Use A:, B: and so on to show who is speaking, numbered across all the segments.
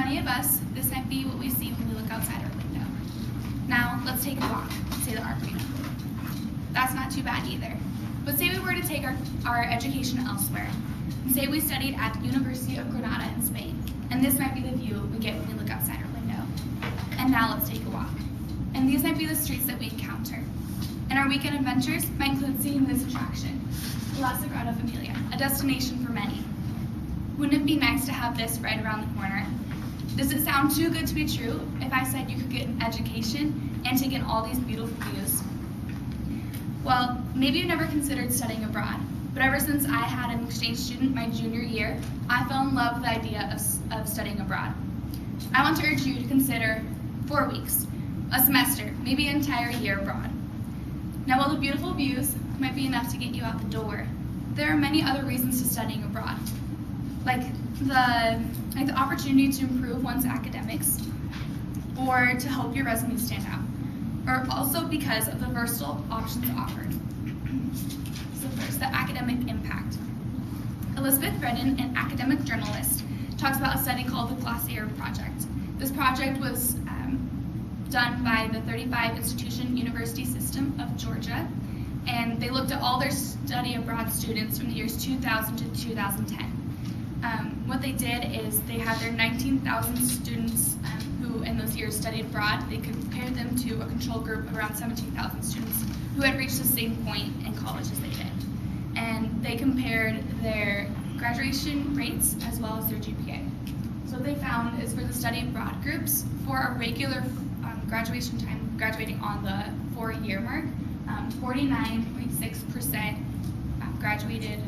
A: many of us, this might be what we see when we look outside our window. Now, let's take a walk, say the Arena. That's not too bad either. But say we were to take our education elsewhere, and say we studied at the University of Granada in Spain, and this might be the view we get when we look outside our window. And now let's take a walk. And these might be the streets that we encounter. And our weekend adventures might include seeing this attraction, La Sagrada Familia, a destination for many. Wouldn't it be nice to have this right around the corner? Does it sound too good to be true if I said you could get an education and take in all these beautiful views? Well, maybe you've never considered studying abroad, but ever since I had an exchange student my junior year, I fell in love with the idea of studying abroad. I want to urge you to consider 4 weeks, a semester, maybe an entire year abroad. Now, while the beautiful views might be enough to get you out the door, there are many other reasons to studying abroad, like the opportunity to improve one's academics, or to help your resume stand out, or also because of the versatile options offered. So first, the academic impact. Elizabeth Redden, an academic journalist, talks about a study called the Glossier Project. This project was done by the 35 Institution University System of Georgia, and they looked at all their study abroad students from the years 2000 to 2010. What they did is they had their 19,000 students who in those years studied abroad. They compared them to a control group of around 17,000 students who had reached the same point in college as they did. And they compared their graduation rates as well as their GPA. So what they found is for the study abroad groups, for a regular graduation time, graduating on the 4-year mark, 49.6% graduated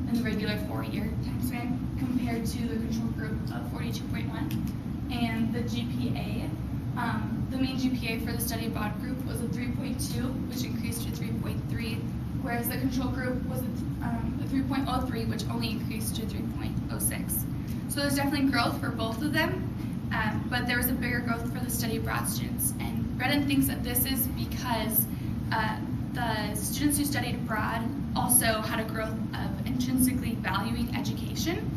A: in the regular 4-year time span, compared to the control group of 42.1. And the GPA, the main GPA for the study abroad group was a 3.2, which increased to 3.3, whereas the control group was a 3.03, which only increased to 3.06. So there's definitely growth for both of them, but there was a bigger growth for the study abroad students. And Redden thinks that this is because the students who studied abroad also had a growth of intrinsically valuing education,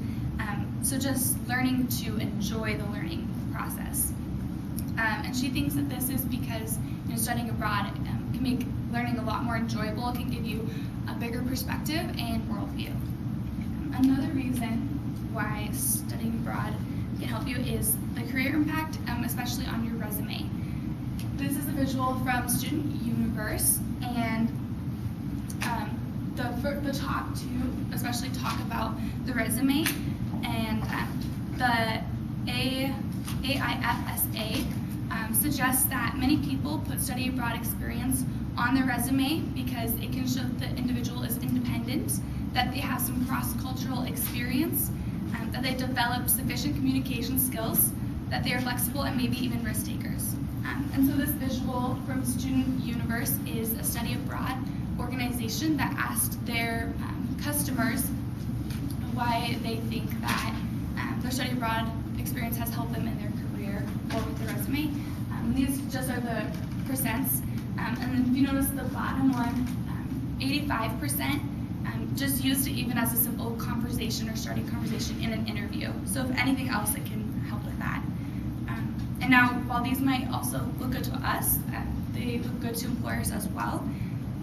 A: so just learning to enjoy the learning process. And she thinks that this is because studying abroad can make learning a lot more enjoyable. It can give you a bigger perspective and worldview. Another reason why studying abroad can help you is the career impact, especially on your resume. This is a visual from Student Universe, and the top two especially talk about the resume, and the AIFSA suggests that many people put study abroad experience on their resume because it can show that the individual is independent, that they have some cross-cultural experience, that they develop sufficient communication skills, that they are flexible and maybe even risk takers. And so this visual from Student Universe is a study abroad organization that asked their customers why they think that their study abroad experience has helped them in their career or with their resume. These just are the percents. And then if you notice the bottom one, 85% just used it even as a simple conversation or starting conversation in an interview. So if anything else, it can help with that. And now, while these might also look good to us, they look good to employers as well.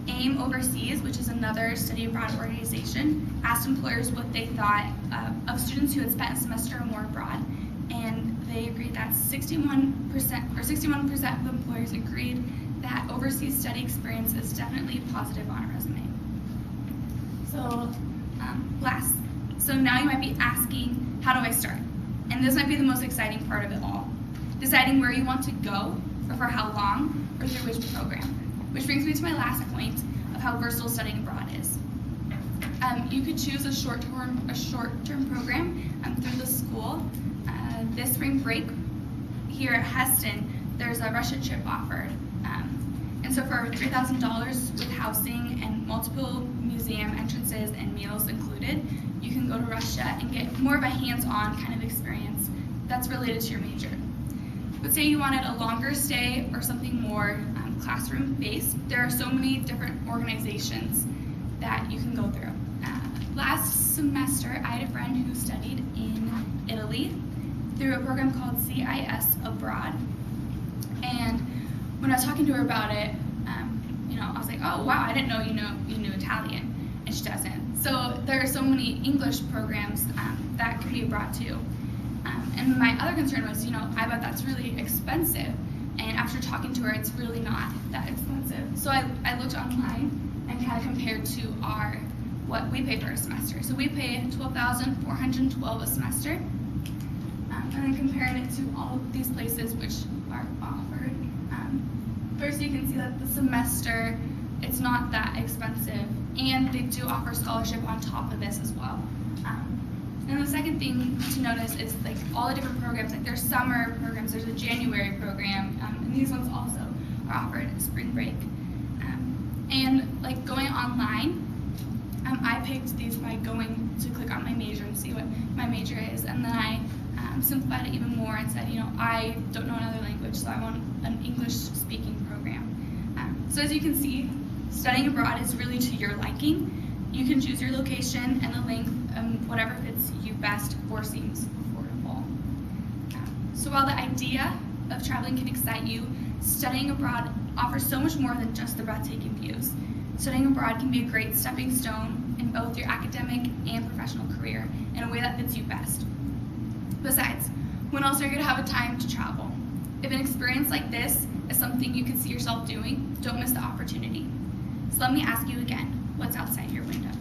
A: AIM Overseas, which is another study abroad organization, asked employers what they thought of students who had spent a semester or more abroad, and they agreed that 61% of employers agreed that overseas study experience is definitely positive on a resume. So now you might be asking, how do I start? And this might be the most exciting part of it all. Deciding where you want to go, or for how long, or through which program. Which brings me to my last point of how versatile studying abroad is. You could choose a short-term program through the school. This spring break here at Heston, there's a Russia trip offered. And so for $3,000 with housing and multiple museum entrances and meals included, you can go to Russia and get more of a hands-on kind of experience that's related to your major. But say you wanted a longer stay or something more classroom-based, there are so many different organizations that you can go through. Last semester, I had a friend who studied in Italy. through a program called CIS Abroad. And when I was talking to her about it, I was like, oh wow, I didn't know you knew Italian, and she doesn't. So there are so many English programs that can be abroad too. And my other concern was, I bet that's really expensive. And after talking to her, it's really not that expensive. So I looked online and kind of compared to what we pay for a semester. So we pay $12,412 a semester. And then comparing it to all of these places which are offered. First, you can see that the semester, it's not that expensive, and they do offer scholarship on top of this as well. And the second thing to notice is like all the different programs, like there's summer programs, there's a January program, and these ones also are offered at spring break. And like going online, I picked these by going to click on my major and see what my major is, and then I simplified it even more and said, I don't know another language, so I want an English-speaking program. So as you can see, studying abroad is really to your liking. You can choose your location and the length, whatever fits you best or seems affordable. So while the idea of traveling can excite you, studying abroad offers so much more than just the breathtaking views. Studying abroad can be a great stepping stone in both your academic and professional career in a way that fits you best. Besides, when else are you going to have a time to travel? If an experience like this is something you can see yourself doing, don't miss the opportunity. So let me ask you again, what's outside your window?